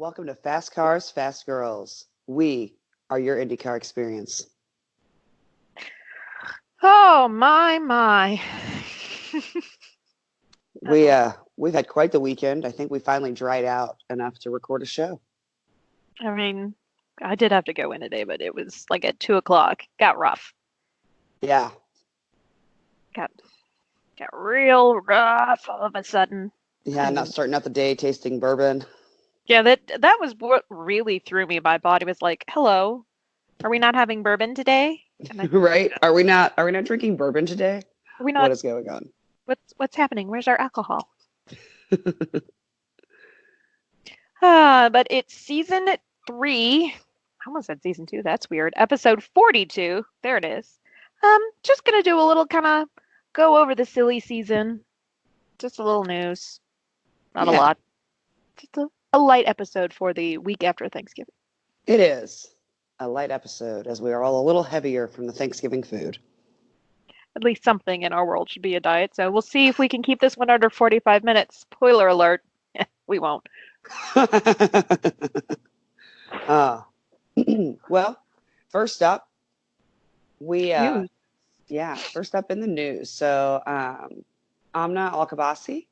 Welcome to Fast Cars, Fast Girls. We are your IndyCar experience. Oh, my. We've had quite the weekend. I think we finally dried out enough to record a show. I mean, I did have to go in today, but it was like at 2 o'clock. Got rough. Yeah. Got real rough all of a sudden. Yeah, not starting out the day tasting bourbon. Yeah, that was what really threw me. My body was like, "Hello, are we not having bourbon today?" And Right? Are we not drinking bourbon today? are we What not? is going on? What's happening? Where's our alcohol? But it's season 3. I almost said season 2. That's weird. Episode 42. There it is. Just gonna do a little kind of go over the silly season. Just a little news. Not a Yeah, lot. Just a light episode for the week after Thanksgiving. it is a light episode as we are all a little heavier from the Thanksgiving food. At least something in our world should be a diet. So we'll see if we can keep this one under 45 minutes. Spoiler alert. We won't. uh, well, first up, we News. first up in the news. So Amna Alkabasi,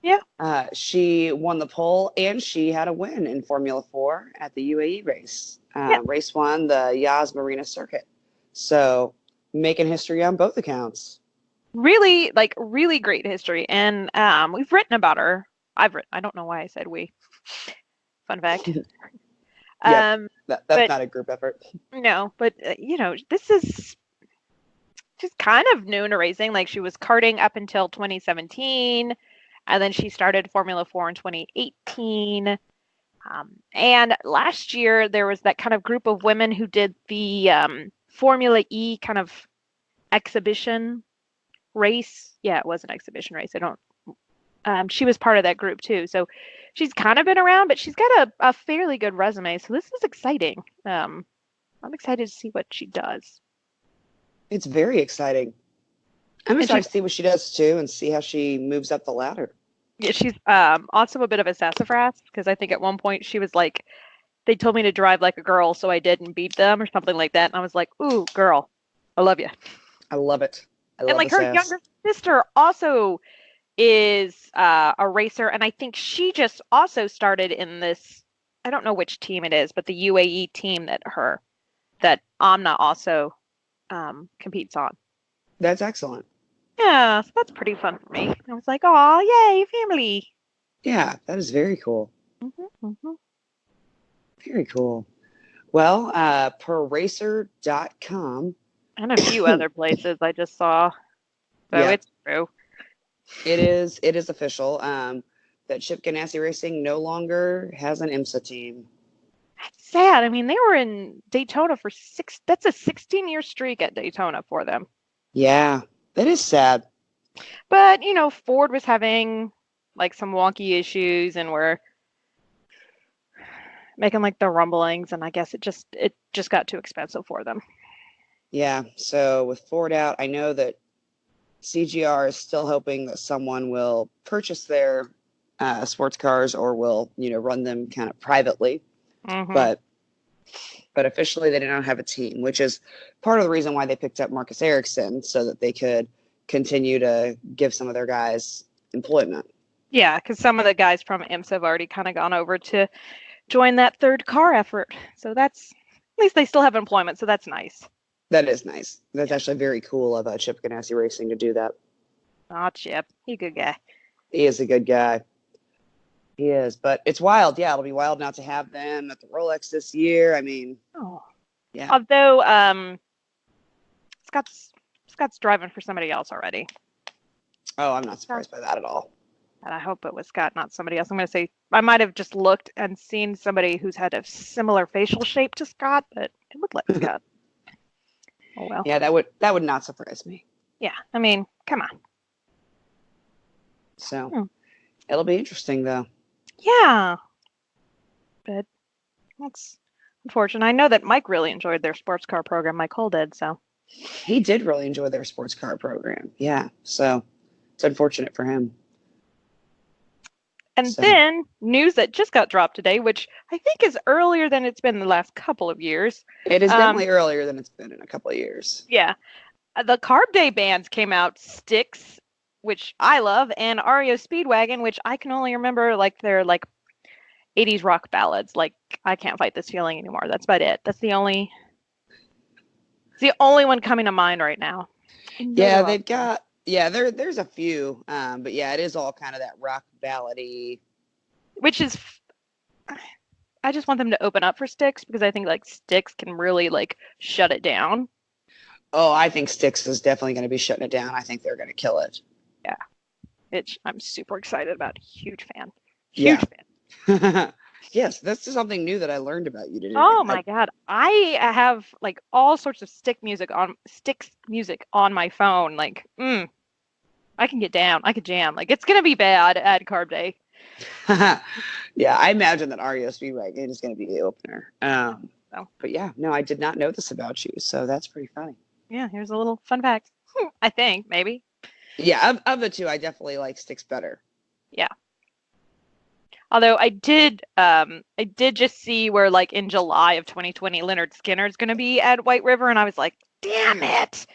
Yeah. she won the pole and she had a win in Formula 4 at the UAE race. Yeah. Race 1, the Yas Marina circuit. So making history on both accounts. Really, really great history. And we've written about her. I don't know why I said we. Fun fact. Yep, that's But not a group effort. no, but this is just kind of new in racing. Like she was karting up until 2017, and then she started Formula 4 in 2018. And last year there was that kind of group of women who did the Formula E kind of exhibition race. Yeah, it was an exhibition race. I don't. She was part of that group too, so she's kind of been around, but she's got a fairly good resume. So this is exciting. I'm excited to see what she does. It's very exciting. I'm And excited she's to see what she does too and see how she moves up the ladder. yeah, she's also a bit of a sassafras because I think at one point she was like, they told me to drive like a girl, so I did and beat them or something like that. And I was like, ooh, girl, I love you. I love it. I And love like the her sass. younger sister also is a racer, and I think she just also started in this. I don't know which team it is, but the UAE team that Amna also competes on. That's excellent. Yeah, so that's pretty fun for me. I was like, oh, yay, family. Yeah, that is very cool. Hmm. Very cool. Well, per racer.com, And a few other places I just saw. So yeah, it's true. it is official. That Chip Ganassi Racing no longer has an IMSA team. That's sad. I mean, they were in Daytona for that's a 16-year streak at Daytona for them. Yeah, that is sad. But, Ford was having like some wonky issues and were making like the rumblings, and I guess it just got too expensive for them. Yeah, so with Ford out, I know that CGR is still hoping that someone will purchase their sports cars or will, run them kind of privately. Hmm. But officially they do not have a team, which is part of the reason why they picked up Marcus Ericsson so that they could continue to give some of their guys employment. Yeah, because some of the guys from IMSA have already kind of gone over to join that third car effort. So that's at least they still have employment. So that's nice. That is nice. That's Yeah. actually very cool of Chip Ganassi Racing to do that. Oh, Chip, you good guy. He is a good guy. He is, but it's wild. Yeah, it'll be wild not to have them at the Rolex this year. I mean, Oh, yeah. although Scott's driving for somebody else already. Oh, I'm not So, surprised by that at all. and I hope it was Scott, not somebody else. I'm going to say I might have just looked and seen somebody who's had a similar facial shape to Scott, but it looked like Scott. Oh well. Yeah, that would not surprise me. Yeah, I mean, come on. So Hmm. it'll be interesting though. Yeah, but that's unfortunate. I know that Mike really enjoyed their sports car program. Mike Cole did, so. He did really enjoy their sports car program. Yeah, so it's unfortunate for him. And So then news that just got dropped today, which I think is earlier than it's been the last couple of years. it is definitely earlier than it's been in a couple of years. Yeah, the Carb Day bands came out, Styx, which I love, and REO Speedwagon, which I can only remember like they're like 80s rock ballads, like I Can't Fight This Feeling Anymore. That's about it. That's it's the only one coming to mind right now. I know Yeah, they're all they've got there's a few, but yeah, it is all kind of that rock ballady. which is I just want them to open up for Styx because I think like Styx can really like shut it down. Oh, I think Styx is definitely going to be shutting it down. I think they're going to kill it. Yeah, I'm super excited about. Huge fan. Huge Yeah. fan. Yes, that's just something new that I learned about you today. Oh my God. I have like all sorts of Styx music on my phone. Like, I can get down. I could jam. Like it's gonna be bad at Carb Day. Yeah, I imagine that REO Speedwagon is going to be the opener. So But yeah, no, I did not know this about you, so that's pretty funny. yeah, here's a little fun fact. I think maybe. Yeah, of the two, I definitely like Styx better. Yeah. Although I did just see where like in July of 2020 Leonard Skinner's gonna be at White River, and I was like, damn it.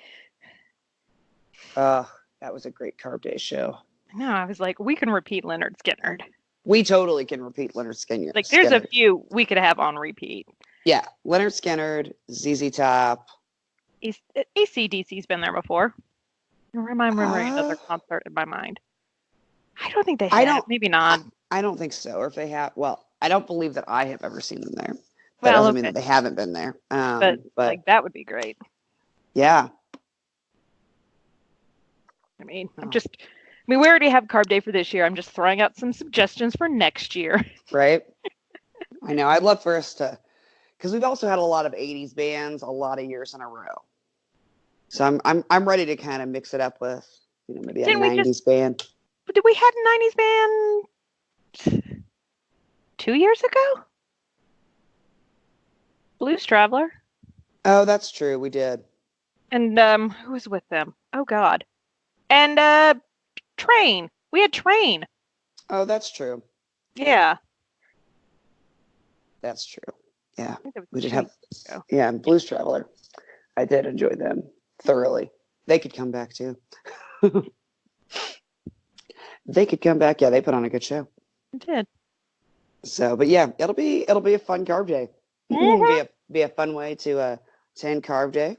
That was a great Carb Day show. No, I was like, we can repeat Leonard Skinner. We totally can repeat Leonard Skinner. Like there's a few we could have on repeat. Yeah, Leonard Skinner, ZZ Top. AC/DC's been there before. Or am I remembering another concert in my mind? I don't think they have. Maybe not. I don't think so. Or if they have, well, I don't believe that I have ever seen them there. That Well, doesn't mean okay. that they haven't been there. But like that would be great. Yeah. I mean, we already have Carb Day for this year. I'm just throwing out some suggestions for next year. Right. I know. I'd love for us to, because we've also had a lot of '80s bands a lot of years in a row. So I'm ready to kind of mix it up with, maybe a '90s band. Did we have a '90s band 2 years ago? Blues Traveler. Oh, that's true. We did. And who was with them? Oh God. And Train. We had Train. Oh, that's true. Yeah. That's true. Yeah. We did have. Yeah, Blues Traveler. I did enjoy them thoroughly. They could come back too. They could come back. Yeah, they put on a good show. It did. So, but yeah, it'll be a fun Carb Day. Mm-hmm. be a fun way to end Carb Day.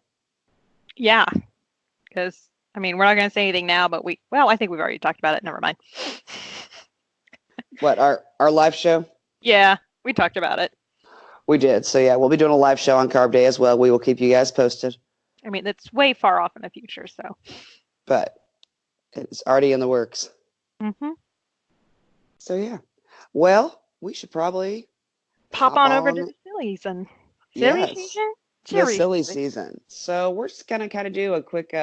Yeah, because I mean we're not going to say anything now, but I think we've already talked about it. Never mind. What, our live show? Yeah, we talked about it. We did. So yeah, we'll be doing a live show on Carb Day as well. We will keep you guys posted. I mean, it's way far off in the future, so. But it's already in the works. Mm-hmm. So yeah. Well, we should probably pop on over to the silly season. Silly season. So we're just gonna kind of do a quick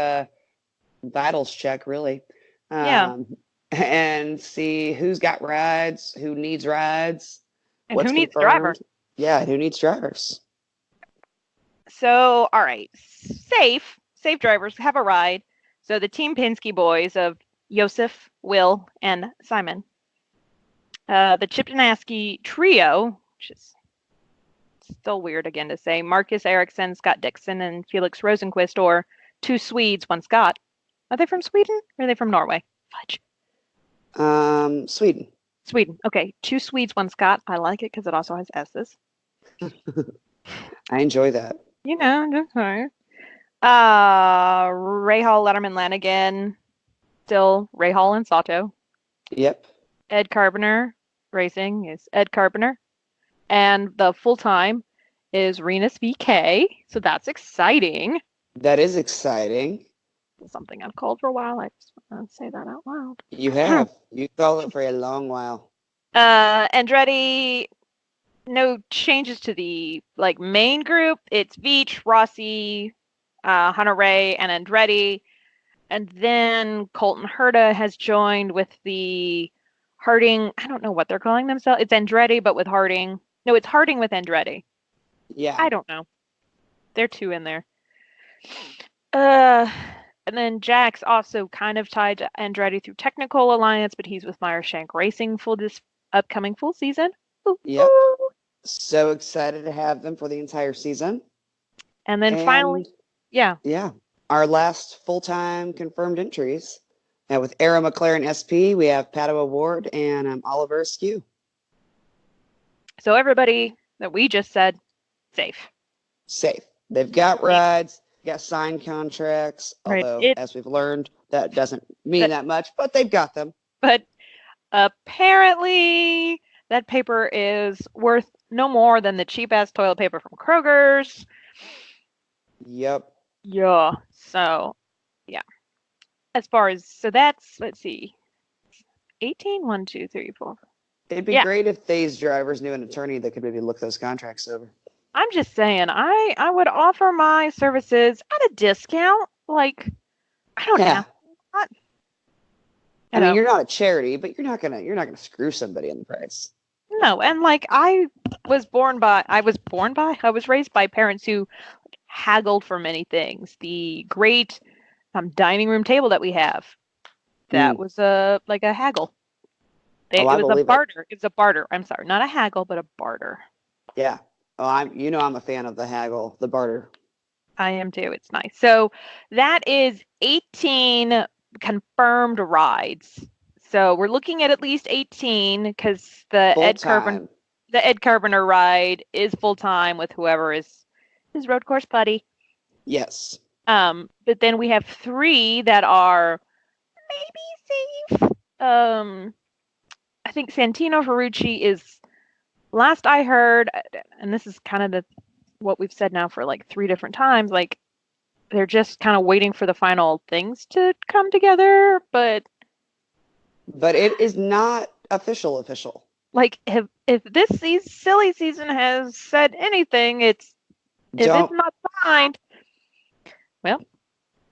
vitals check, really. And see who's got rides, who needs rides, and who needs drivers. Yeah, who needs drivers. So, all right, safe drivers have a ride. So the Team Penske boys of Josef, Will, and Simon. The Chip Danaski trio, which is still weird again to say, Marcus Ericsson, Scott Dixon, and Felix Rosenquist, or two Swedes, one Scot. Are they from Sweden or are they from Norway? Fudge. Sweden. Okay, two Swedes, one Scot. I like it because it also has S's. I enjoy that. Just fine. Rahal, Letterman, Lanigan, still Rahal and Sato. Yep. Ed Carpenter Racing is Ed Carpenter. And the full-time is Renus VK. So that's exciting. That is exciting. Something I've called for a while. I just want to say that out loud. You have. You called it for a long while. Andretti, no changes to the main group. It's Veach, Rossi, Hunter Ray, and Andretti. And then Colton Herta has joined with the Harding. I don't know what they're calling themselves. It's Andretti, but with Harding. No, it's Harding with Andretti. Yeah. I don't know. They're two in there. And then Jack's also kind of tied to Andretti through technical alliance, but he's with Meyer Shank Racing upcoming full season. Ooh, Yep. ooh. So excited to have them for the entire season. And then finally, And yeah. yeah, our last full-time confirmed entries. Now with Era McLaren SP, we have Padua Ward and Oliver Askew. So everybody that we just said, safe. Safe. They've got rides, got signed contracts, Right. although, as we've learned, that doesn't mean that much, but they've got them. But apparently that paper is worth no more than the cheap-ass toilet paper from Kroger's. Yep. Yeah. So, yeah. As far as, so that's, let's see, 18, 1, 2, 3, 4. It'd be Yeah. great if these drivers knew an attorney that could maybe look those contracts over. I'm just saying, I would offer my services at a discount. Like, I don't Yeah. know. Not, I mean, you're not a charity, but you're not gonna screw somebody in the price. no, and like I was raised by parents who haggled for many things. The great dining room table that we have, that was a haggle. Oh, It I was a believe it. barter. It was a barter. I'm sorry, not a haggle, but a barter. Yeah. Oh, I'm a fan of the haggle, the barter. I am too. It's nice. So that is 18 confirmed rides. So we're looking at least 18 because the Ed Carpenter ride is full time with whoever is his road course buddy. Yes. But then we have 3 that are maybe safe. I think Santino Ferrucci is, last I heard, and this is kind of what we've said now for like 3 different times, like they're just kind of waiting for the final things to come together, but it is not official. like if this silly season has said anything, if it's not signed, well,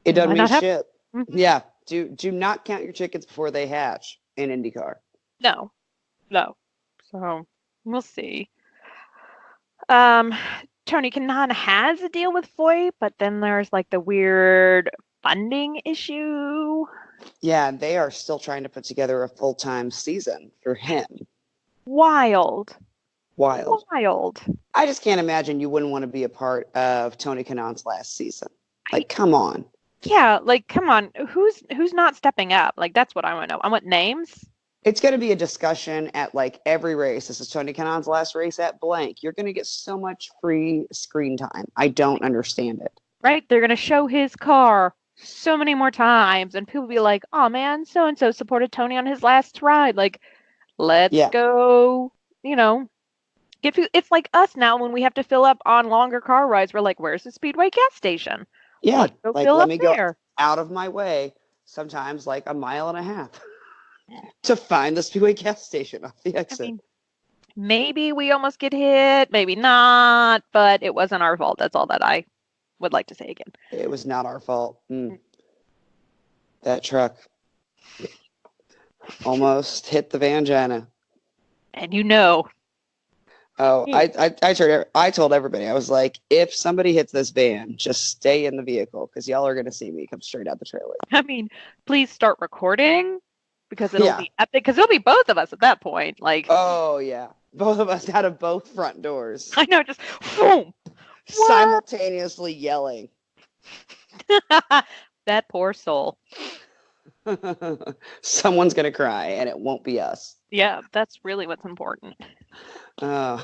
it doesn't mean not shit. Mm-hmm. Yeah. Do not count your chickens before they hatch in IndyCar. No. So we'll see. Tony Kanaan has a deal with Foy, but then there's like the weird funding issue. Yeah, they are still trying to put together a full-time season for him. Wild. I just can't imagine you wouldn't want to be a part of Tony Kanaan's last season. Like, come on. Yeah, like, come on. Who's not stepping up? Like, that's what I want to know. I want names. It's going to be a discussion at like every race. This is Tony Kanaan's last race at blank. You're going to get so much free screen time. I don't understand it. Right? They're going to show his car so many more times, and people will be like, oh man, so and so supported Tony on his last ride. Like, let's go, it's like us now when we have to fill up on longer car rides. We're like, where's the Speedway gas station? Yeah, let's go like, fill let up me there. Go out of my way, sometimes like a mile and a half to find the Speedway gas station off the exit. I mean, maybe we almost get hit, maybe not, but it wasn't our fault. That's all that I would like to say again. It was not our fault. That truck almost hit the Vangina. And Oh, I told everybody, I was like, if somebody hits this van, just stay in the vehicle because y'all are going to see me come straight out the trailer. I mean, please start recording because it'll be epic, because it'll be both of us at that point. Like, oh yeah, both of us out of both front doors. I know, just boom, simultaneously yelling. That poor soul. Someone's going to cry and it won't be us. Yeah, that's really what's important. But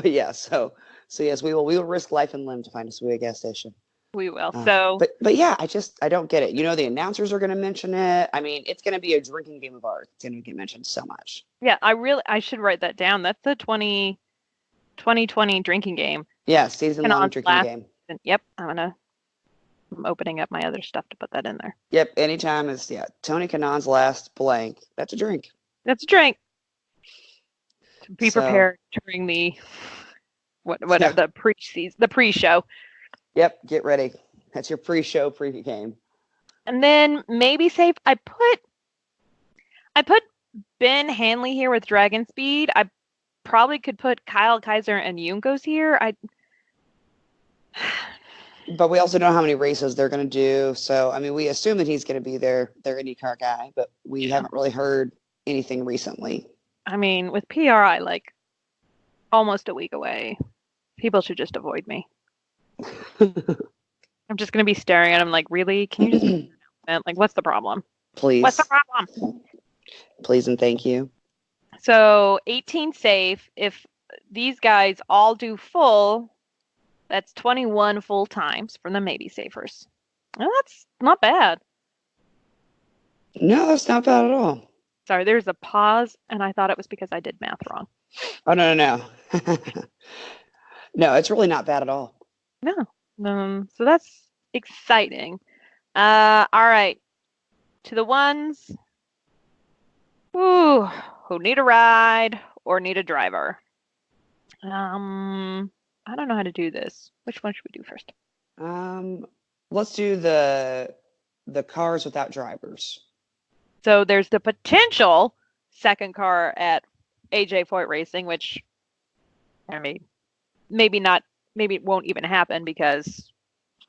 yeah, so yes, we will risk life and limb to find a Speedway gas station. We will. But yeah, I don't get it. The announcers are going to mention it. I mean, it's going to be a drinking game of art. It's going to get mentioned so much. Yeah, I should write that down. That's the 2020 drinking game. Yeah, season-long drinking game. Yep, I'm opening up my other stuff to put that in there. Yep, anytime is Tony Kanaan's last blank. That's a drink. That's a drink. Be prepared during the the pre-show. Yep, get ready. That's your pre-show, pre-game. And then maybe safe. I put Ben Hanley here with Dragon Speed. I probably could put Kyle Kaiser and Juncos here. But we also know how many races they're going to do. So, I mean, we assume that he's going to be their IndyCar guy, but we haven't really heard anything recently. I mean, with PRI like almost a week away, people should just avoid me. I'm just gonna be staring at him like, really? Can you just make an announcement? Like, what's the problem? What's the Please. problem? Please and thank you. So 18 safe. If these guys all do full, that's 21 full times from the maybe safers. Well, that's not bad. No, that's not bad at all. Sorry, there's a pause, and I thought it was because I did math wrong. Oh, no, no, no. No, it's really not bad at all. No. So that's exciting. All right. To the ones who need a ride or need a driver. I don't know how to do this. Which one should we do first? Let's do the cars without drivers. So there's the potential second car at AJ Foyt Racing, which I mean, maybe not, maybe it won't even happen because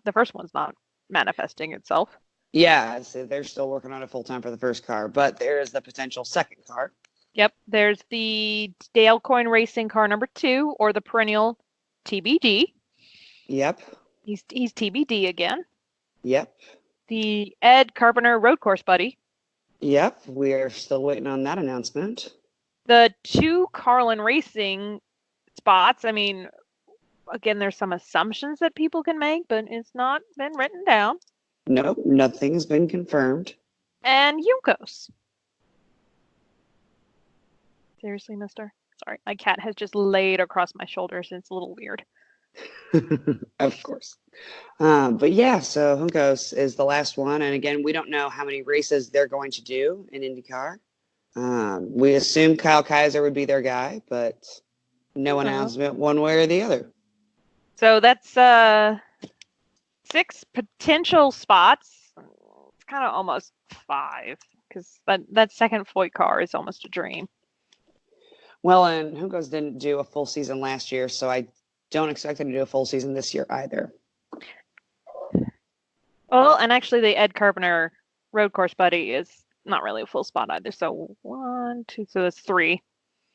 the first one's not manifesting itself. Yeah, so they're still working on it full time for the first car, but there is the potential second car. Yep, there's the Dale Coyne Racing car number 2, or the perennial TBD. Yep. He's TBD again. Yep. The Ed Carpenter Road Course Buddy. Yep. We're still waiting on that announcement. The 2 Carlin Racing spots. I mean, again, there's some assumptions that people can make, but it's not been written down. Nope, nothing has been confirmed. And Yukos. Seriously, mister? Sorry, my cat has just laid across my shoulders. It's a little weird. Of course. But yeah, so Juncos is the last one. And again, we don't know how many races they're going to do in IndyCar. We assume Kyle Kaiser would be their guy, but no announcement one way or the other. So that's 6 potential spots. It's kind of almost 5 because that second Foyt car is almost a dream. Well, and Juncos didn't do a full season last year, so I don't expect them to do a full season this year either. Well, and actually the Ed Carpenter Road Course Buddy is not really a full spot either. So 1, 2, so that's 3.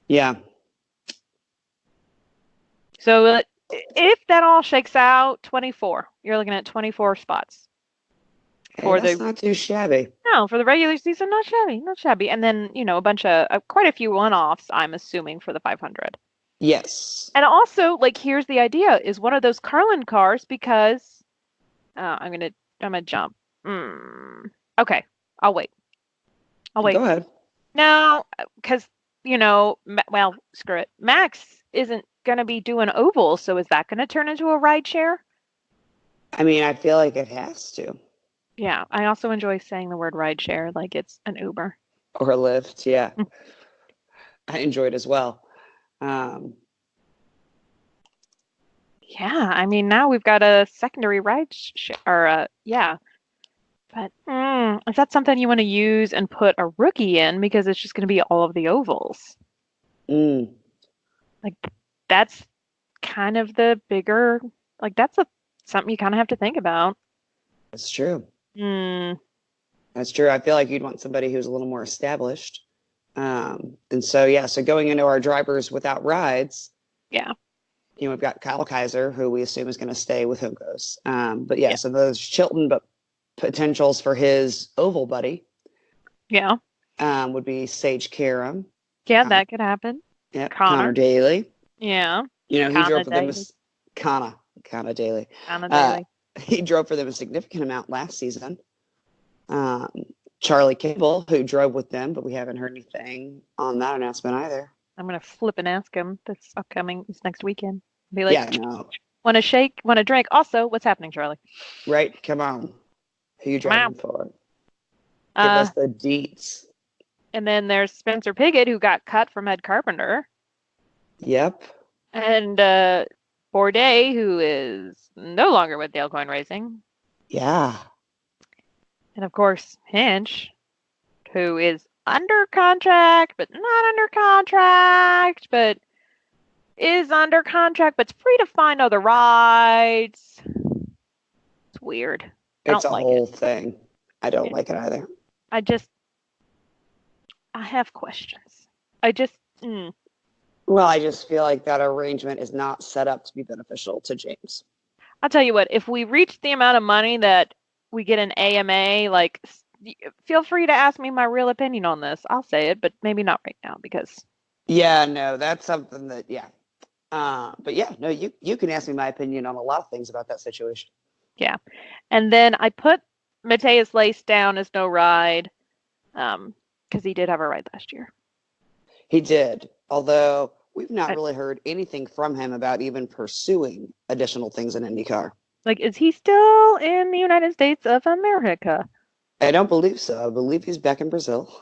Yeah. So if that all shakes out, 24. You're looking at 24 spots. Hey, that's not too shabby. No, for the regular season, not shabby. And then, a bunch of quite a few one-offs, I'm assuming, for the 500. Yes. And also, like, here's the idea: is one of those Carlin cars, because I'm gonna jump. Okay, I'll wait. Go ahead. No, because well, screw it. Max isn't gonna be doing oval, so is that gonna turn into a ride share? I mean, I feel like it has to. Yeah, I also enjoy saying the word ride share like it's an Uber. Or a Lyft, yeah. I enjoy it as well. Yeah, I mean, now we've got a secondary ride share, or yeah. But is that something you want to use and put a rookie in because it's just going to be all of the ovals? Like that's kind of the bigger, like that's something you kind of have to think about. That's true. That's true. I feel like you'd want somebody who's a little more established. And so, yeah, so going into our drivers without rides. Yeah. We've got Kyle Kaiser, who we assume is going to stay with Juncos. But yeah, so those Chilton, but potentials for his oval buddy. Yeah. Would be Sage Karam. Yeah, that could happen. Yeah. Connor Daly. Yeah. He drove for them as Connor Daly. Connor Daly. He drove for them a significant amount last season. Charlie Kimball, who drove with them, but we haven't heard anything on that announcement either. I'm gonna flip and ask him this next weekend. Be like, yeah, no. Want a shake? Want a drink? Also, what's happening, Charlie? Right, come on. Who you driving for? Give us the deets. And then there's Spencer Piggott, who got cut from Ed Carpenter. Yep. And Bourdais, who is no longer with Dale Coyne Racing. Yeah. And of course, Hinch, who is under contract, but not under contract, but is under contract, but's free to find other rides. It's weird. It's a whole thing. I don't like it either. I have questions. I just Well, I just feel like that arrangement is not set up to be beneficial to James. I'll tell you what, if we reach the amount of money that we get an AMA, like, feel free to ask me my real opinion on this. I'll say it, but maybe not right now because. Yeah, no, that's something that, yeah. But yeah, no, you can ask me my opinion on a lot of things about that situation. Yeah. And then I put Mateus Lace down as no ride because he did have a ride last year. He did, although we've not really heard anything from him about even pursuing additional things in IndyCar. Like, is he still in the United States of America? I don't believe so. I believe he's back in Brazil.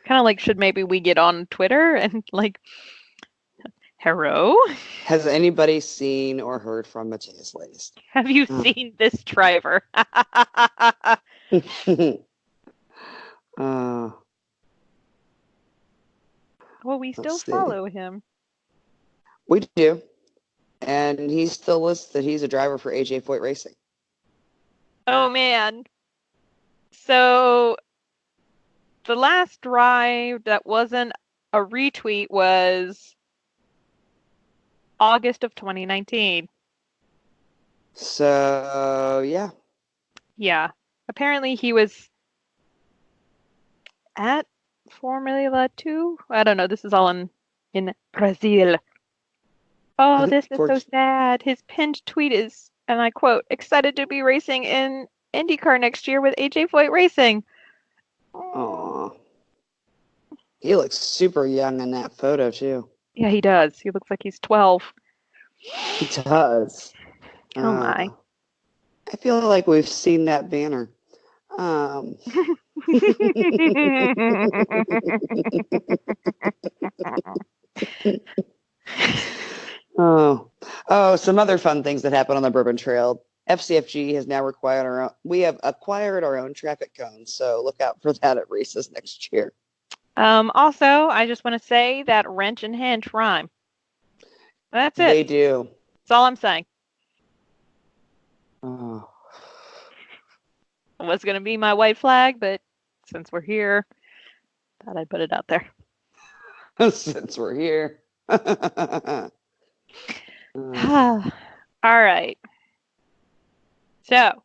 Kind of like, should maybe we get on Twitter and like, hello? Has anybody seen or heard from Mateus Lace? Have you seen this driver? Well, we still follow him. We do. And he still lists that he's a driver for AJ Foyt Racing. Oh, man. So the last drive that wasn't a retweet was August of 2019. So, yeah. Yeah. Apparently he was at Formula 2. I don't know. This is all in Brazil. Oh, this is so sad. His pinned tweet is, and I quote, "Excited to be racing in IndyCar next year with AJ Foyt Racing." Aww. He looks super young in that photo, too. Yeah, he does. He looks like he's 12. He does. Oh, my. I feel like we've seen that banner. Some other fun things that happen on the Bourbon Trail. FCFG has now we have acquired our own traffic cones, so look out for that at races next year. Also, I just want to say that wrench and hinge rhyme. That's it. They do. That's all I'm saying. Oh. It was going to be my white flag, but since we're here, thought I'd put it out there. Since we're here. All right. So,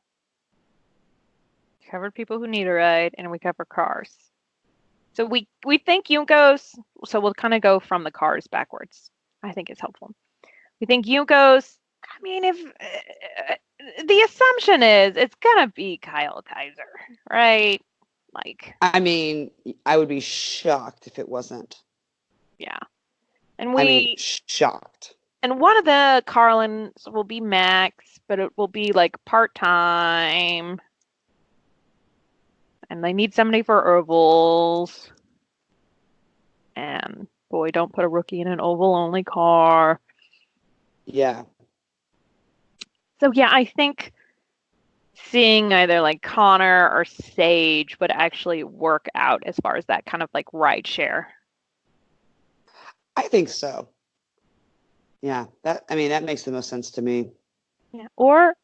covered people who need a ride, and we cover cars. So we think Juncos, so we'll kind of go from the cars backwards. I think it's helpful. We think Juncos, I mean, if the assumption is it's going to be Kyle Kaiser, right? Like, I mean, I would be shocked if it wasn't. Yeah. And shocked. And one of the Carlins will be Max, but it will be like part-time. And they need somebody for ovals. And boy, don't put a rookie in an oval-only car. Yeah. So yeah, I think seeing either like Connor or Sage would actually work out as far as that kind of like ride share. I think so. Yeah, that makes the most sense to me. Yeah. Or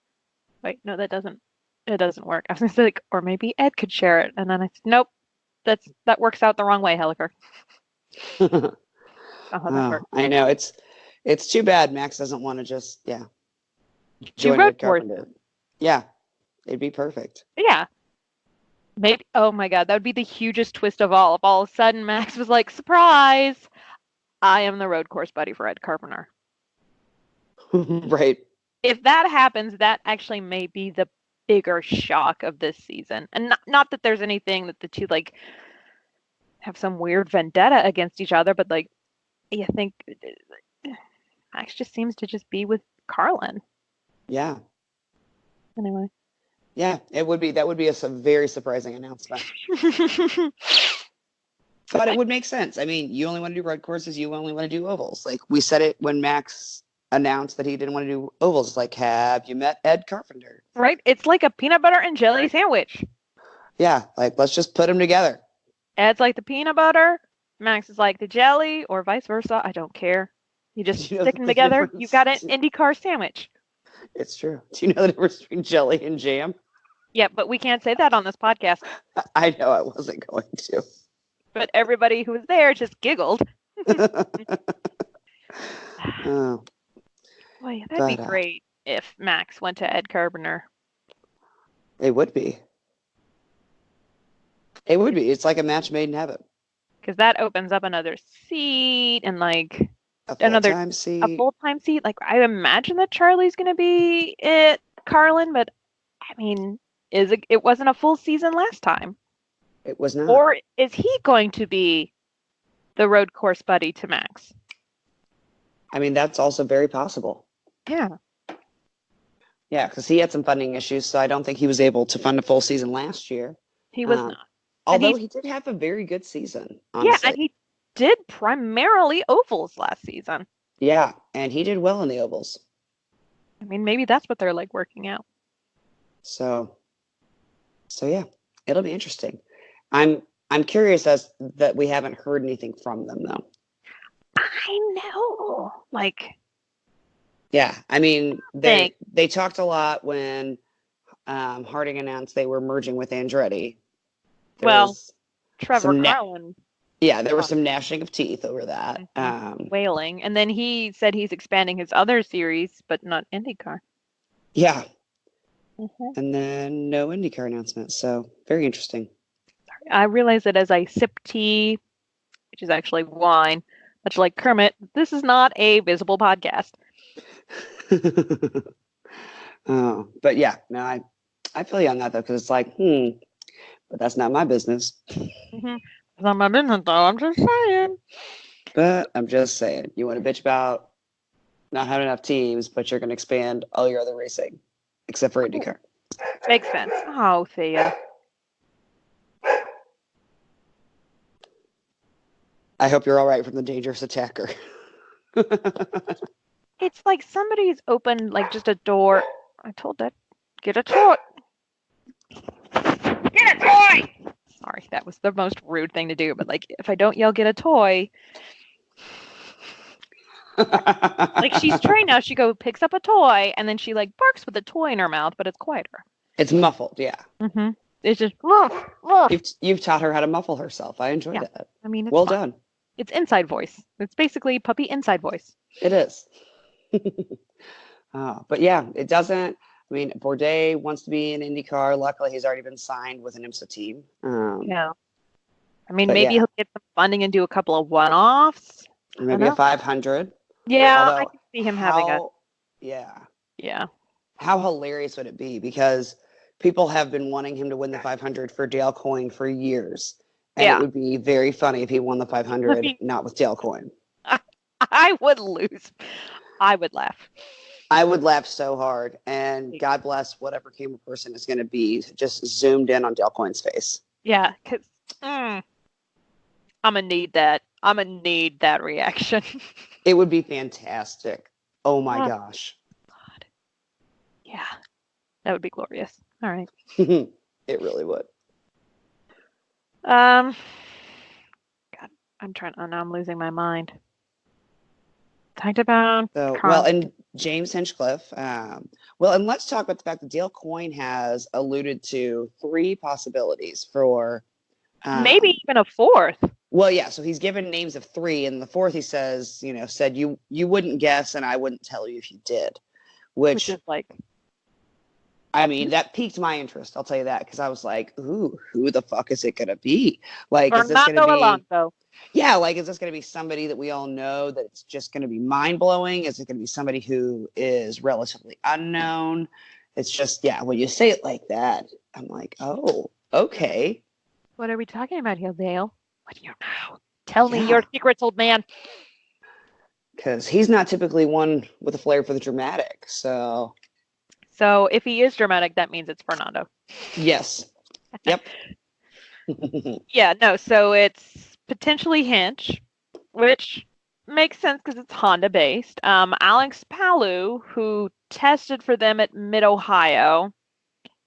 wait, no, it doesn't work. I was gonna say like, or maybe Ed could share it, and then I said, nope, that works out the wrong way, Helliker. I know it's too bad Max doesn't want to just join Ed Carpenter. Yeah, it'd be perfect. Yeah. Maybe. Oh my God, that would be the hugest twist of all. If all of a sudden Max was like, surprise, I am the road course buddy for Ed Carpenter. Right. If that happens, that actually may be the bigger shock of this season. And not that there's anything that the two like have some weird vendetta against each other, but like, I think Max just seems to just be with Carlin. Yeah. Anyway. Yeah, that would be a very surprising announcement. But it would make sense. I mean, you only want to do road courses, you only want to do ovals. Like we said it when Max announced that he didn't want to do ovals. It's like, have you met Ed Carpenter? Right? It's like a peanut butter and jelly sandwich. Yeah, like let's just put them together. Ed's like the peanut butter, Max is like the jelly, or vice versa. I don't care. You just stick them together. You've got an IndyCar sandwich. It's true. Do you know the difference between jelly and jam? Yeah, but we can't say that on this podcast. I know I wasn't going to. but everybody who was there just giggled. Oh, Boy, that'd be but great if Max went to Ed Carpenter. it would be. It would be. It's like a match made in heaven. Because that opens up another seat and like A another full-time a seat. full-time seat. Like I imagine that Charlie's gonna be at Carlin, but I mean, it wasn't a full season last time. It was not. Or is he going to be the road course buddy to Max? I mean, that's also very possible. Yeah. Yeah, because he had some funding issues, so I don't think he was able to fund a full season last year. He was not. Although he did have a very good season, Yeah, honestly. and he did primarily ovals last season. Yeah, and he did well in the ovals. I mean, maybe that's what they're like working out. So yeah, it'll be interesting. I'm curious as that we haven't heard anything from them though. I know. Like, yeah, I mean they talked a lot when Harding announced they were merging with Andretti. Trevor Carlin. Yeah, there was some gnashing of teeth over that. Wailing. And then he said he's expanding his other series, but not IndyCar. Yeah. And then no IndyCar announcement. So very interesting. I realize that as I sip tea, which is actually wine, much like Kermit, this is not a visible podcast. Oh, but yeah, no, I feel you on that though, because it's like, but that's not my business. It's not my business though, I'm just saying. But I'm just saying, you want to bitch about not having enough teams, but you're going to expand all your other racing, except for IndyCar. Makes sense. Oh, Thea. I hope you're all right from the dangerous attacker. It's like somebody's opened like just a door. I told that, get a toy. Get a toy! Sorry, that was the most rude thing to do, but like if I don't yell get a toy, like she's trained now, she picks up a toy and then she like barks with a toy in her mouth, but it's quieter. It's muffled, yeah. It's just you've taught her how to muffle herself. I enjoy that. I mean, it's well fun. done. It's inside voice. It's basically puppy inside voice. It is. But yeah, it doesn't. I mean, Bourdais wants to be in IndyCar. Luckily, he's already been signed with an IMSA team. Yeah. I mean, maybe he'll get some funding and do a couple of one-offs. Maybe a 500. Yeah, although, I can see him having a. Yeah. Yeah. How hilarious would it be? Because people have been wanting him to win the 500 for Dale Coyne for years. And it would be very funny if he won the 500, not with Dale Coyne. I would lose. I would laugh. I would laugh so hard. And God bless whatever camera person is going to be just zoomed in on Dale Coyne's face. Yeah, because I'm going to need that. I'm going to need that reaction. It would be fantastic. Oh, my gosh. God. Yeah, that would be glorious. All right. It really would. God, I'm trying. Oh, now I'm losing my mind. Talked about. And James Hinchcliffe. And let's talk about the fact that Dale Coyne has alluded to 3 possibilities for. Maybe even a 4th. Well, yeah. So he's given names of 3, and the 4th he says, said you wouldn't guess, and I wouldn't tell you if you did, which is like. I mean, that piqued my interest. I'll tell you that, because I was like, "Ooh, who the fuck is it gonna be? Like, is this gonna be? Alonso. Yeah, like, is this gonna be somebody that we all know that it's just gonna be mind blowing? Is it gonna be somebody who is relatively unknown? It's just, when you say it like that, I'm like, oh, okay. What are we talking about here, Dale? What do you know? Tell me your secrets, old man. Because he's not typically one with a flair for the dramatic, so. So if he is dramatic, that means it's Fernando. Yes. Yep. Yeah, no, so it's potentially Hinch, which makes sense because it's Honda based. Alex Palou, who tested for them at Mid-Ohio,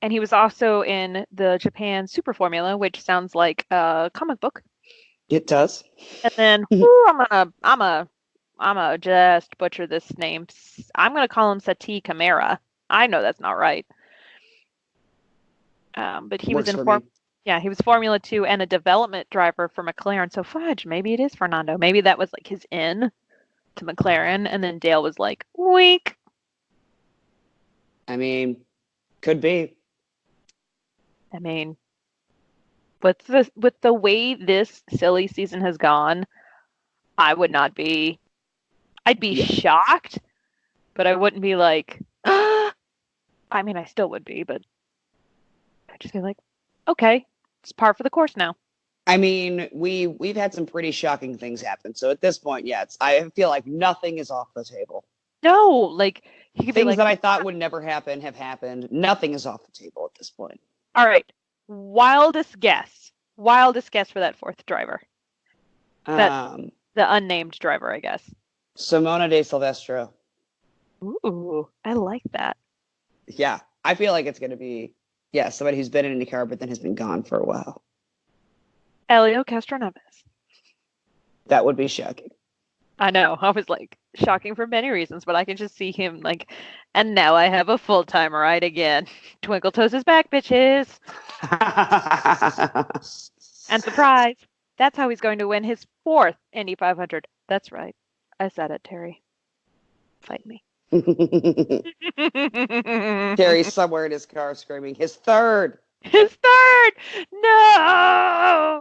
and he was also in the Japan Super Formula, which sounds like a comic book. It does. And then I'm gonna just butcher this name. I'm gonna call him Sati Kamara. I know that's not right. But he was in Yeah, he was Formula 2 and a development driver for McLaren. So fudge, maybe it is Fernando. Maybe that was like his in to McLaren, and then Dale was like, weak. I mean, could be. I mean, with the way this silly season has gone, I would not be. I'd be Yeah. shocked, but I wouldn't be like. I mean, I still would be, but I'd just be like, okay, it's par for the course now. I mean, we've had some pretty shocking things happen. So at this point, yeah, I feel like nothing is off the table. No, like he could be Things like, that I thought would never happen have happened. Nothing is off the table at this point. all right, wildest guess for that fourth driver, that Um, the unnamed driver, I guess. Simona de Silvestro. Ooh, I like that. Yeah, I feel like it's going to be, yeah, somebody who's been in IndyCar but then has been gone for a while. Elio Castroneves. That would be shocking. I know. I was like shocking for many reasons, but I can just see him like, and now I have a full-time ride again. Twinkle Toes is back, bitches. And surprise, that's how he's going to win his fourth Indy 500. That's right. I said it, Terry. Fight me. Terry's somewhere in his car screaming, his third. His third! No!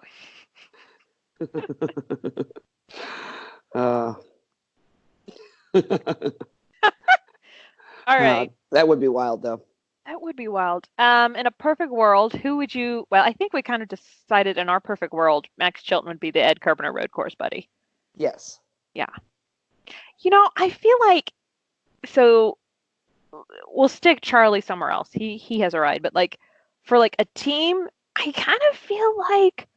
uh, All right. that would be wild, though. That would be wild. In a perfect world, who would you? Well, I think we kind of decided in our perfect world, Max Chilton would be the Ed Carpenter road course buddy. Yes. Yeah. You know, I feel like so we'll stick Charlie somewhere else. He has a ride, but like for like a team, I kind of feel like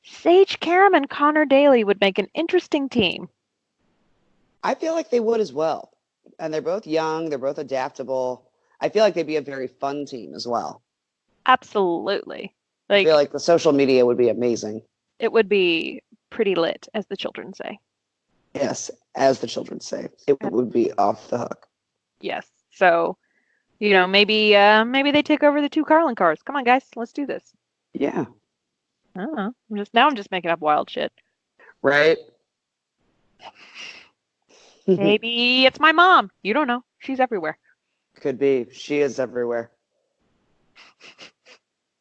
Sage Karam and Connor Daly would make an interesting team. I feel like they would as well. And they're both young, they're both adaptable. I feel like they'd be a very fun team as well. Absolutely. I feel like the social media would be amazing. It would be pretty lit, as the children say. Yes, as the children say. It would be off the hook. Yes. So, you know, maybe they take over the two Carlin cars. Come on, guys, let's do this. Yeah. I don't know. I'm just making up wild shit. Right? Maybe it's my mom. You don't know. She's everywhere. Could be. She is everywhere.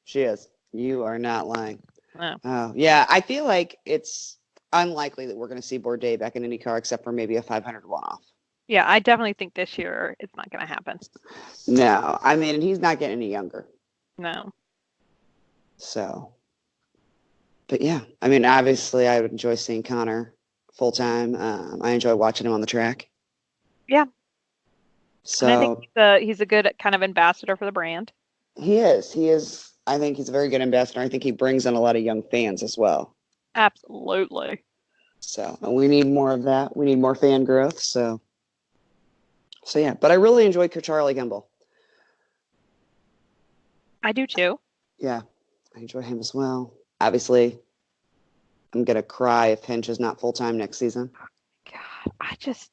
She is. You are not lying. Oh, yeah. I feel like it's unlikely that we're going to see Bourdais back in IndyCar except for maybe a 500 one-off. Yeah, I definitely think this year it's not going to happen. No. I mean, he's not getting any younger. No. So. But yeah. I mean, obviously, I would enjoy seeing Connor full-time. I enjoy watching him on the track. Yeah. So and I think he's a good kind of ambassador for the brand. He is. I think he's a very good ambassador. I think he brings in a lot of young fans as well. Absolutely. So we need more of that. We need more fan growth. So yeah. But I really enjoyed Charlie Kimball. I do too. Yeah, I enjoy him as well. Obviously, I'm gonna cry if Hinch is not full time next season. God, because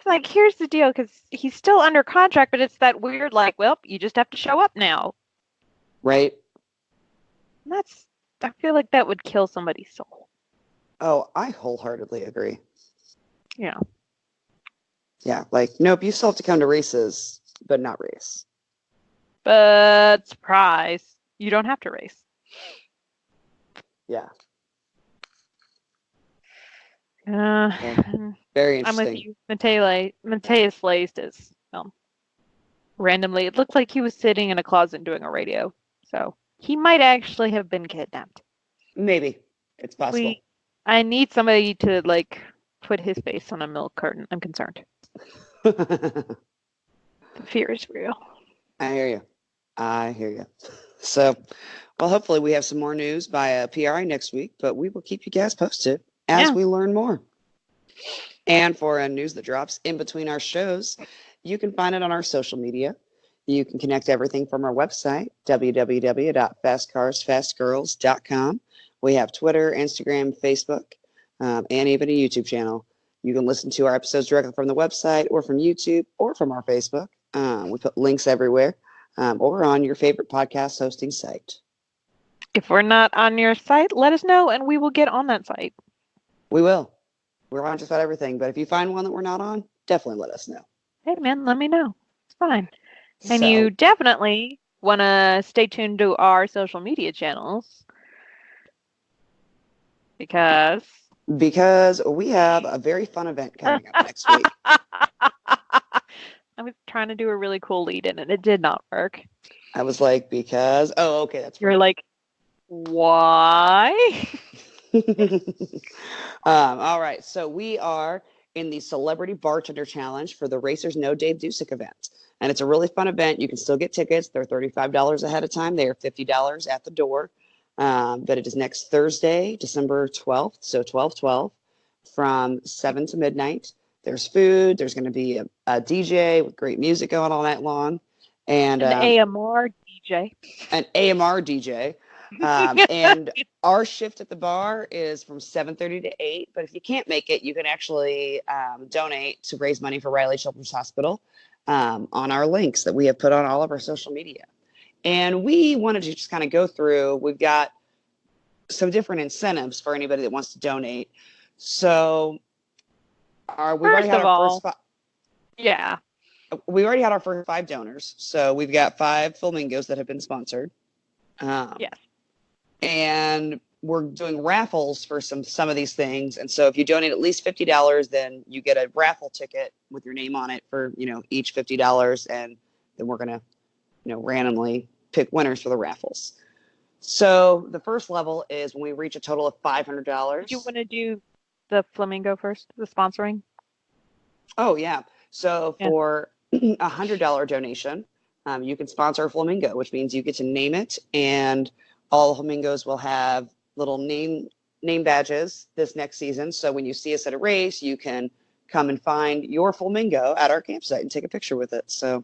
like here's the deal, because he's still under contract, but it's that weird like, well, you just have to show up now. Right. And I feel like that would kill somebody's soul. Oh, I wholeheartedly agree. Yeah. Yeah, like nope, you still have to come to races, but not race. But surprise, you don't have to race. Yeah. Very interesting. I'm with you. Mateus Laced is randomly. It looked like he was sitting in a closet doing a radio. So he might actually have been kidnapped. Maybe. It's possible. I need somebody to like put his face on a milk carton. I'm concerned. The fear is real. I hear you. So, well, hopefully we have some more news by PRI next week, but we will keep you guys posted as we learn more. And for news that drops in between our shows, you can find it on our social media. You can connect everything from our website, www.fastcarsfastgirls.com. We have Twitter, Instagram, Facebook, and even a YouTube channel. You can listen to our episodes directly from the website or from YouTube or from our Facebook. We put links everywhere or on your favorite podcast hosting site. If we're not on your site, let us know and we will get on that site. We will. We're on just about everything, but if you find one that we're not on, definitely let us know. Hey, man, let me know. It's fine. And So, you definitely want to stay tuned to our social media channels because we have a very fun event coming up next week. I was trying to do a really cool lead in and it did not work. I was like, because, oh, okay, that's You're right. like, why? All right. So we are in the Celebrity Bartender Challenge for the Racers Know Dave Dusick event. And it's a really fun event. You can still get tickets. They're $35 ahead of time. They are $50 at the door. But it is next Thursday, December 12th. So 12/12 from 7 to midnight. There's food. There's going to be a DJ with great music going all night long. And An AMR DJ. An AMR DJ. And our shift at the bar is from 7:30 to 8. But if you can't make it, you can actually donate to raise money for Riley Children's Hospital on our links that we have put on all of our social media. And we wanted to just kind of go through, we've got some different incentives for anybody that wants to donate. So we've already had our first yeah. We already had our first 5 donors. So we've got 5 flamingos that have been sponsored. Yes. And we're doing raffles for some of these things. And so if you donate at least $50, then you get a raffle ticket with your name on it for, each $50. And then we're going to, randomly pick winners for the raffles. So the first level is when we reach a total of $500. Do you want to do the flamingo first, the sponsoring? Oh, yeah. So for $100 donation, you can sponsor a flamingo, which means you get to name it, and all flamingos will have little name badges this next season. So when you see us at a race, you can come and find your flamingo at our campsite and take a picture with it. So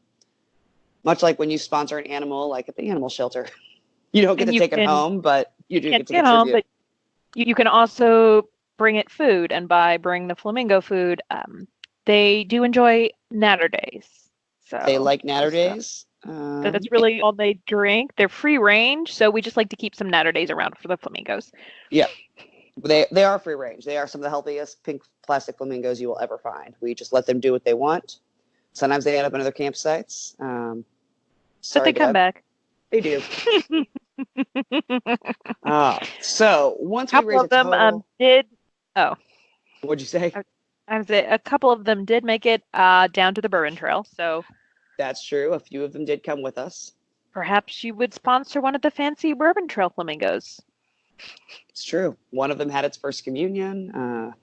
much like when you sponsor an animal, like at the animal shelter, you don't get to take it home, but you do get to contribute. But you can also bring it food, and by bringing the flamingo food, they do enjoy natter days. So they like natter days. That's really all they drink. They're free range, so we just like to keep some natter days around for the flamingos. Yeah, they are free range. They are some of the healthiest pink plastic flamingos you will ever find. We just let them do what they want. Sometimes they end up in other campsites. But they come back. They do. So once we raise a total, what'd you say? I would say a couple of them did make it down to the Bourbon Trail. So that's true. A few of them did come with us. Perhaps you would sponsor one of the fancy Bourbon Trail flamingos. It's true. One of them had its first communion. No,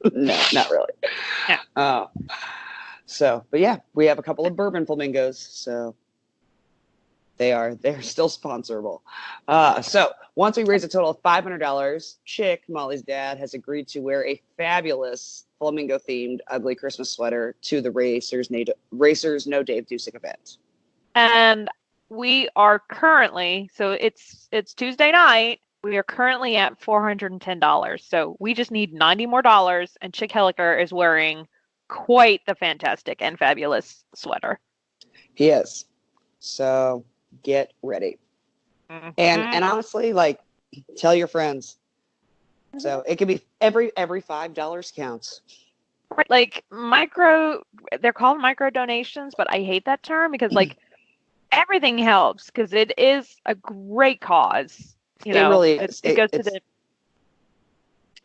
not really. Yeah. But yeah, we have a couple of bourbon flamingos. So they're still sponsorable. So once we raise a total of $500, Chick, Molly's dad, has agreed to wear a fabulous flamingo-themed ugly Christmas sweater to the Racers Know Dave Dusick event. And we are currently, so it's Tuesday night, we are currently at $410. So we just need $90 more, and Chick Helliker is wearing quite the fantastic and fabulous sweater. He is. So get ready. Mm-hmm. And honestly, like, tell your friends. So it could be every $5 counts. Like they're called micro donations, but I hate that term because like everything helps because it is a great cause. It really is. It goes to the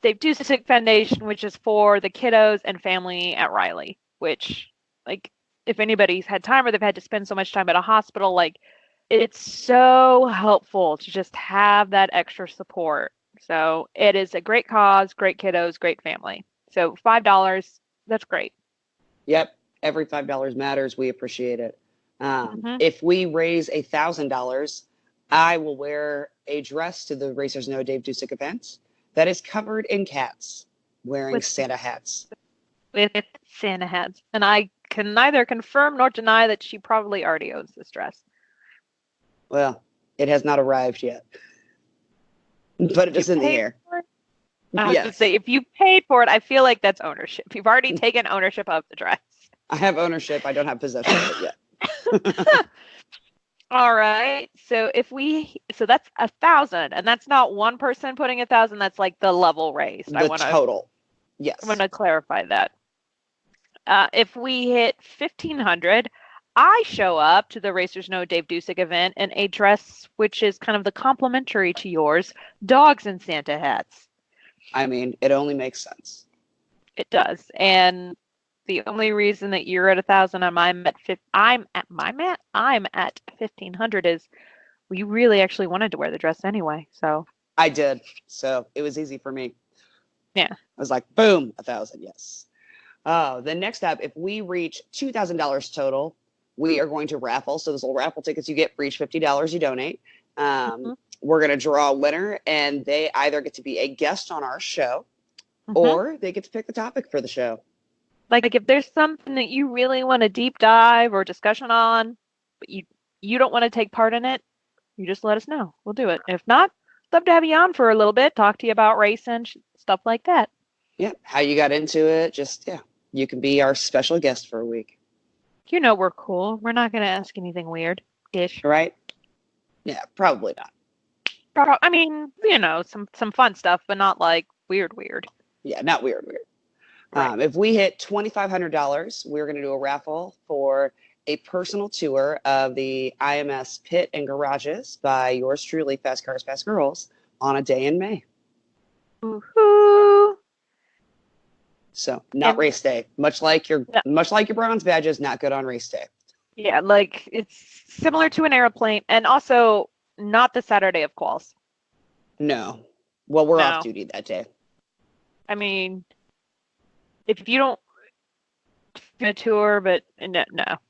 Dave Dusick Foundation, which is for the kiddos and family at Riley, which, like, if anybody's had time or they've had to spend so much time at a hospital, like, it's so helpful to just have that extra support. So it is a great cause, great kiddos, great family. So $5, that's great. Yep. Every $5 matters. We appreciate it. If we raise $1,000, I will wear a dress to the Racers Know Dave Dusick event that is covered in cats wearing Santa hats. With Santa hats. And I can neither confirm nor deny that she probably already owns this dress. Well, it has not arrived yet. But it is in the air. I was going to say, if you paid for it, I feel like that's ownership. You've already taken ownership of the dress. I have ownership. I don't have possession of it yet. All right. So that's 1,000, and that's not one person putting 1,000. That's like the level raised. The total. I want Yes. to clarify that. If we hit 1,500, I show up to the Racers Know Dave Dusick event in a dress which is kind of the complementary to yours, dogs and Santa hats. I mean, it only makes sense. It does, and the only reason that you're at 1,000 and I'm at 1,500 is we really actually wanted to wear the dress anyway. So I did. So it was easy for me. yeah. I was like, boom, 1,000. Yes. The next up, if we reach $2,000 total, we are going to raffle. So those little raffle tickets you get for each $50 you donate. Mm-hmm. We're going to draw a winner, and they either get to be a guest on our show, Mm-hmm. or they get to pick the topic for the show. Like if there's something that you really want to deep dive or discussion on, but you don't want to take part in it, you just let us know. We'll do it. If not, love to have you on for a little bit, talk to you about racing, stuff like that. Yeah, how you got into it. Just, yeah, you can be our special guest for a week. You know we're cool. We're not going to ask anything weird-ish. Right? Yeah, probably not. I mean, some fun stuff, but not like weird. Yeah, not weird. Right. If we hit $2,500, we're going to do a raffle for a personal tour of the IMS pit and garages by yours truly, Fast Cars, Fast Girls, on a day in May. Woohoo! So not race day, much like your bronze badges, not good on race day. Yeah, like it's similar to an airplane, and also not the Saturday of quals. No, well, we're No. off duty that day. I mean, if you don't do a tour, but no,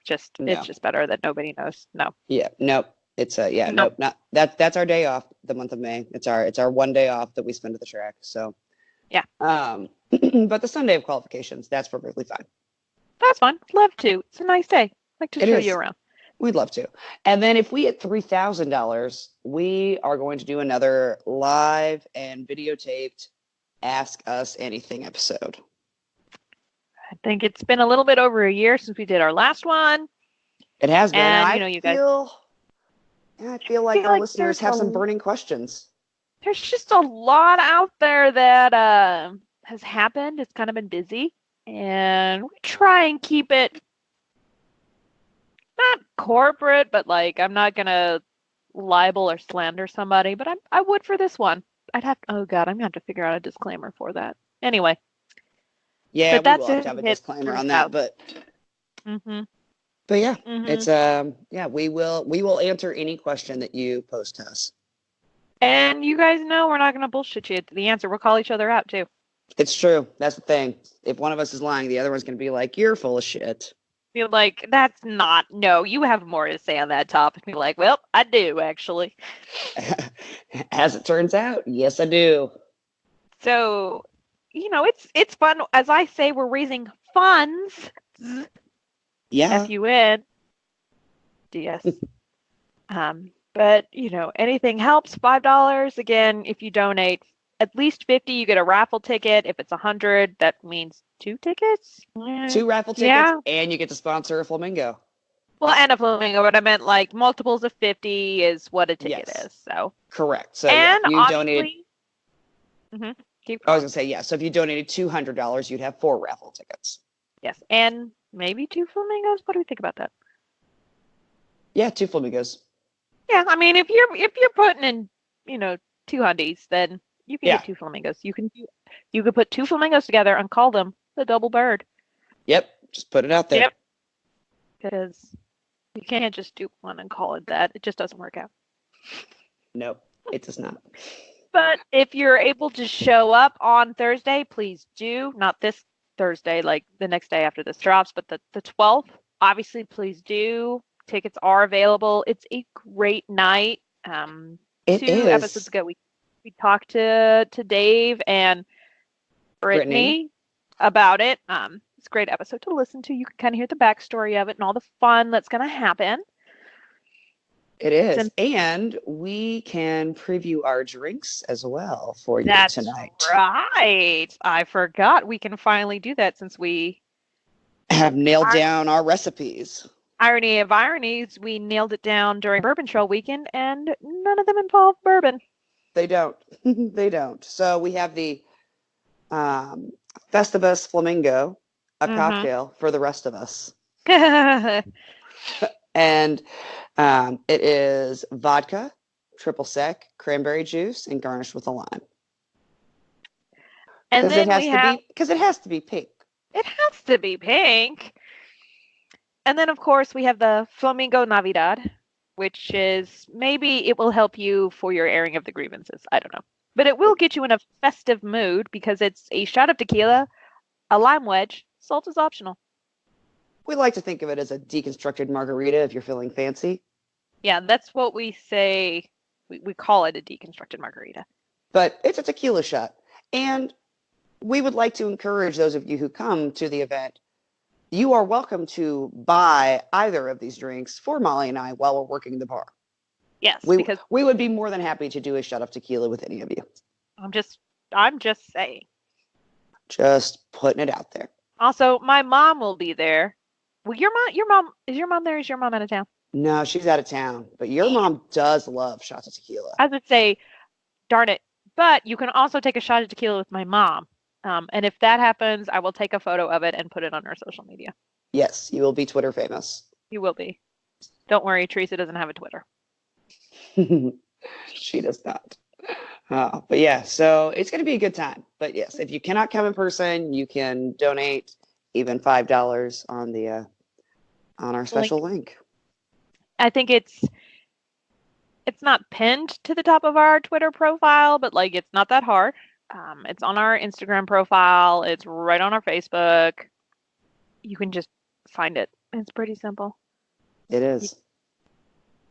it's just better that nobody knows. No. Yeah, nope. It's nope. Not that's our day off. The month of May. It's our one day off that we spend at the track. So yeah. But the Sunday of qualifications, that's perfectly fine. That's fun. Love to. It's a nice day. Like to show you around. We'd love to. And then if we hit $3,000, we are going to do another live and videotaped Ask Us Anything episode. I think it's been a little bit over a year since we did our last one. It has been. And, you guys. I feel like our listeners have some burning questions. There's just a lot out there that has happened. It's kind of been busy. And we try and keep it not corporate, but like I'm not going to libel or slander somebody, but I would for this one. I'm going to have to figure out a disclaimer for that. Anyway. Yeah, we will have to have a disclaimer on that, but but yeah, it's we will answer any question that you post to us. And you guys know we're not going to bullshit you. The answer, we'll call each other out too. It's true. That's the thing. If one of us is lying, the other one's going to be like, "You're full of shit." Be like, "That's not. No, you have more to say on that topic." Be like, "Well, I do actually." As it turns out, yes, I do. So, it's fun. As I say, we're raising funds. Yeah. FUN. DS. But anything helps. $5 again. If you donate at least 50, you get a raffle ticket. If it's 100, that means 2 tickets. 2 raffle tickets, and you get to sponsor a flamingo. Well, and a flamingo, but I meant like multiples of 50 is what a ticket is. So correct. So and you donated. I was gonna say So if you donated $200, you'd have 4 raffle tickets. Yes, and maybe 2 flamingos. What do we think about that? Yeah, 2 flamingos. Yeah, I mean, if you're putting in 2 hundies, then you can get 2 flamingos. You could put 2 flamingos together and call them the double bird. Yep, just put it out there. Yep. Because you can't just do one and call it that. It just doesn't work out. Nope, it does not. But if you're able to show up on Thursday, please do. Not this Thursday, like the next day after this drops, but the 12th. Obviously, please do. Tickets are available. It's a great night. 2 episodes ago, we talked to Dave and Brittany about it. It's a great episode to listen to. You can kind of hear the backstory of it and all the fun that's going to happen. It is. And we can preview our drinks as well for you tonight. That's right. I forgot. We can finally do that since we have nailed down our recipes. Irony of ironies, we nailed it down during Bourbon Trail weekend, and none of them involve bourbon. They don't. They don't. So we have the um, Festivus Flamingo, a Mm-hmm. cocktail for the rest of us. And it is vodka, triple sec, cranberry juice, and garnished with a lime. And Because it then has we to have, be. Because it has to be pink. it has to be pink. And then, of course, we have the Flamingo Navidad, which is maybe it will help you for your airing of the grievances. I don't know. But it will get you in a festive mood because it's a shot of tequila, a lime wedge, salt is optional. We like to think of it as a deconstructed margarita if you're feeling fancy. Yeah, that's what we say. We call it a deconstructed margarita. But it's a tequila shot. And we would like to encourage those of you who come to the event. You are welcome to buy either of these drinks for Molly and I while we're working the bar. Yes, We because we would be more than happy to do a shot of tequila with any of you. I'm just saying. Just putting it out there. Also, my mom will be there. Well, is your mom there? Is your mom out of town? No, she's out of town, but your mom does love shots of tequila. I would say, darn it. But you can also take a shot of tequila with my mom. And if that happens, I will take a photo of it and put it on our social media. Yes, you will be Twitter famous. You will be. Don't worry, Teresa doesn't have a Twitter. She does not. But yeah, so it's going to be a good time. But yes, if you cannot come in person, you can donate even $5 on the on our special link. I think it's not pinned to the top of our Twitter profile, but like it's not that hard. It's on our Instagram profile. It's right on our Facebook. You can just find it. It's pretty simple. It is.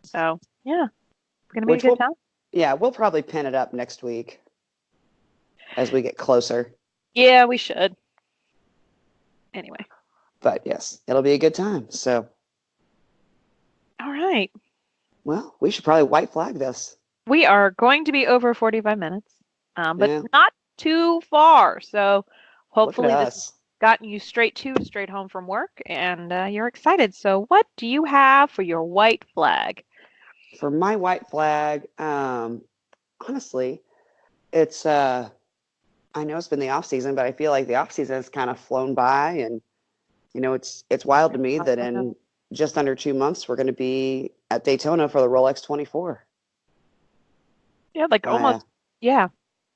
So yeah, it's gonna be a good time. Yeah, we'll probably pin it up next week as we get closer. Yeah, we should. Anyway. But yes, it'll be a good time. So. All right. Well, we should probably white flag this. We are going to be over 45 minutes, but not too far. So hopefully this has gotten you straight home from work, and you're excited. So what do you have for your white flag? For my white flag, honestly, it's I know it's been the off season, but I feel like the off season has kind of flown by, and it's wild to me that in just under 2 months we're going to be at Daytona for the Rolex 24. Yeah, like almost. Yeah.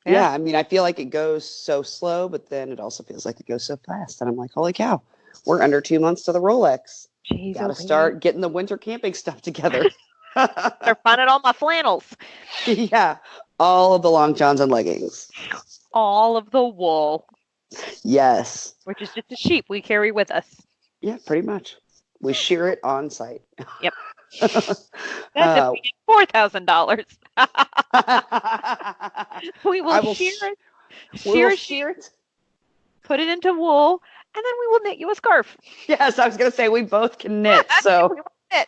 Yeah, I mean, I feel like it goes so slow, but then it also feels like it goes so fast, and I'm like, holy cow, we're under 2 months to the Rolex. Jeez, gotta start getting the winter camping stuff together. Start finding all my flannels. Yeah, all of the long johns and leggings. All of the wool. Yes. Which is just a sheep we carry with us. Yeah, pretty much. We shear it on site. Yep. That's if we get $4,000. We will shear it, put it into wool, and then we will knit you a scarf. Yes, I was going to say we both can knit. So. knit.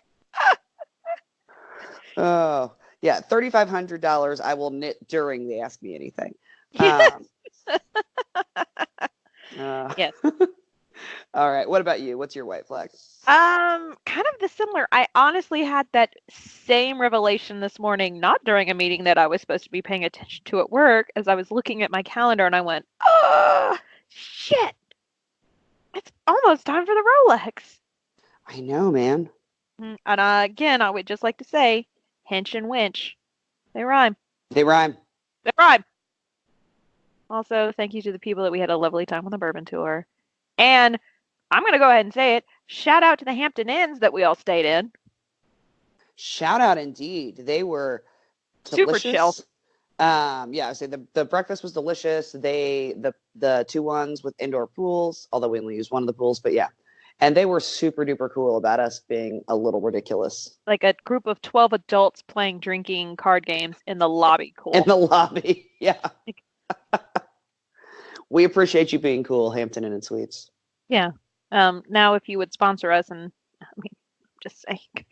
Oh, yeah, $3,500 I will knit during the Ask Me Anything. Yes. All right. What about you? What's your white flag? Kind of the similar. I honestly had that same revelation this morning, not during a meeting that I was supposed to be paying attention to at work, as I was looking at my calendar and I went, oh, shit. It's almost time for the Rolex. I know, man. And again, I would just like to say, hench and winch. They rhyme. They rhyme. They rhyme. Also, thank you to the people that we had a lovely time on the bourbon tour. And I'm going to go ahead and say it. Shout out to the Hampton Inns that we all stayed in. Shout out indeed. They were delicious. Super chill. Yeah, I say the breakfast was delicious. The two ones with indoor pools, although we only used one of the pools, but yeah. And they were super duper cool about us being a little ridiculous. Like a group of 12 adults playing drinking card games in the lobby. Cool. In the lobby, yeah. We appreciate you being cool, Hampton Inn and Suites. Yeah. Now, if you would sponsor us, and I mean, just saying,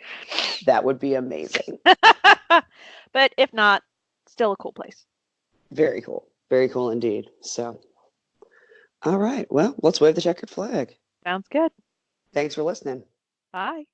that would be amazing. But if not, still a cool place. Very cool indeed. So, all right. Well, let's wave the checkered flag. Sounds good. Thanks for listening. Bye.